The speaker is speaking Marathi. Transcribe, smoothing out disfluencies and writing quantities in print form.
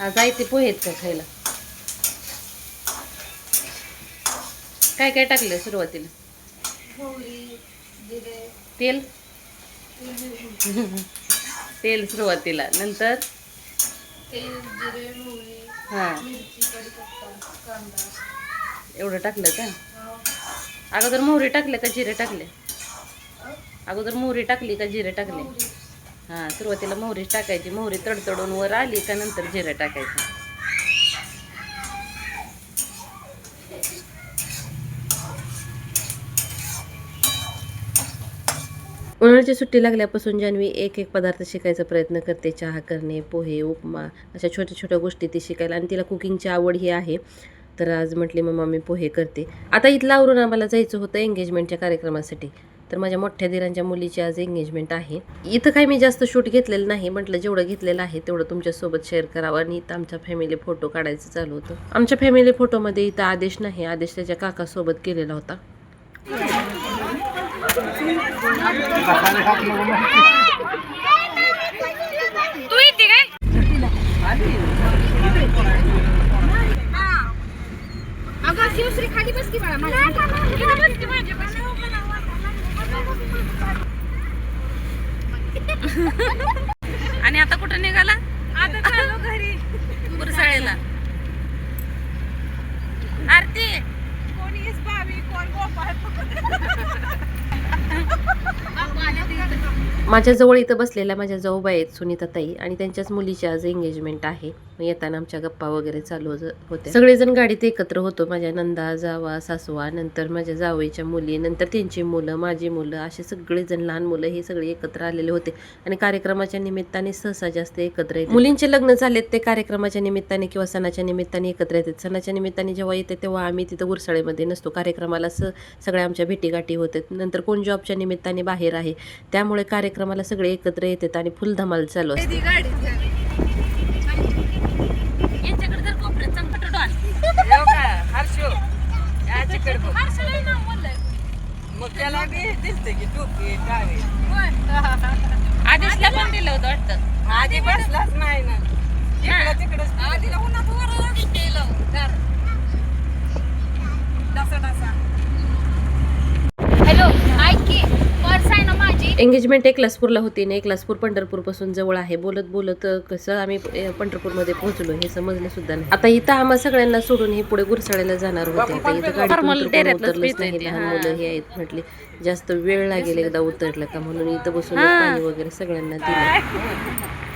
आज आहे ते पोहे आहेत का खायला? काय काय टाकलं सुरुवातीला? तेल तेल सुरुवातीला, नंतर हा एवढं टाकलं का? अगोदर मोहरी टाकले का जिरे टाकले? अगोदर मोहरी टाकली का जिरे टाकले? हा, सुरुवातीला मोहरी टाकायची. मोहरी तडतडून वर आली का नंतर जिरे टाकायचं. उन्हाळ्याची सुट्टी लागल्यापासून जान्हवी एक एक पदार्थ शिकायचा प्रयत्न करते. चहा करणे, पोहे, उपमा अशा छोट्या छोट्या गोष्टी ती शिकायला, आणि तिला कुकिंगची आवड ही आहे. तर आज म्हटली मम्मा मी पोहे करते. आता इथलं आवरून आम्हाला जायचं होतं एंगेजमेंटच्या कार्यक्रमासाठी. तर माझ्या मोठ्या दिरांच्या मुलीची आज एंगेजमेंट आहे. इथं काही मी जास्त शूट घेतलेलं नाही. म्हटलं जेवढं घेतलेलं आहे तेवढं तुमच्यासोबत शेअर करावं. आणि इथं आमच्या फॅमिली फोटो काढायचं चालू होतं. आमच्या फॅमिली फोटोमध्ये इथं आदेश नाही. आदेश त्याच्या काकासोबत केलेला होता. तू येते काय? अगं शिवश्री खाली बस की बाळा. आणि आता कुठं निघाला? आता चाललो घरी पुरसाळेला. आरती कोणी भावी कोण गोपाळ. माझ्या जवळ इथं बसलेल्या माझ्या जाऊबाई आहेत सुनीताताई, आणि त्यांच्याच मुलीची आज एंगेजमेंट आहे. येताना आमच्या गप्पा वगैरे चालू होते. सगळेजण गाडीत एकत्र होतो. माझ्या नंदा, जावा, सासवा, नंतर माझ्या जावईच्या मुली, नंतर त्यांची मुलं, माझी मुलं, असे सगळेजण, लहान मुलं, हे सगळे एकत्र आलेले होते. आणि कार्यक्रमाच्या निमित्ताने सहसा जास्त एकत्र येतात. मुलींचे लग्न झालेत ते कार्यक्रमाच्या निमित्ताने किंवा सणाच्या निमित्ताने एकत्र येतात. सणाच्या निमित्ताने जेव्हा येते तेव्हा आम्ही तिथं गुरसाळेमध्ये नसतो. कार्यक्रमाला सगळ्या आमच्या भेटीगाठी होतात. नंतर कोण जॉबच्या निमित्ताने बाहेर आहे, त्यामुळे कार्यक्रमाला सगळे एकत्र येतात आणि फुल धमाल चालू असते. आदेशला पण दिलं होतं वाटतं. आधी बसलाच नाही ना. तिकडच आधीला उन्हात वर केलं हॅलो ऐक की पर्स आहे ना माझी. एंगेजमेंट एकलासपूरला होती ना. एकलासपूर पंढरपूर पासून जवळ आहे. बोलत बोलत कसं आम्ही पंढरपूरमध्ये पोहोचलो हे समजलं सुद्धा नाही. आता इथं आम्हा सगळ्यांना सोडून हे पुढे गुरसाळ्याला जाणार होते. आता इथं गाडी उतरलंच नाही. लहान मुलं हे आहेत. म्हटले जास्त वेळ लागेल एकदा उतरलं का, म्हणून इथं बसून पाणी वगैरे सगळ्यांना दिलं.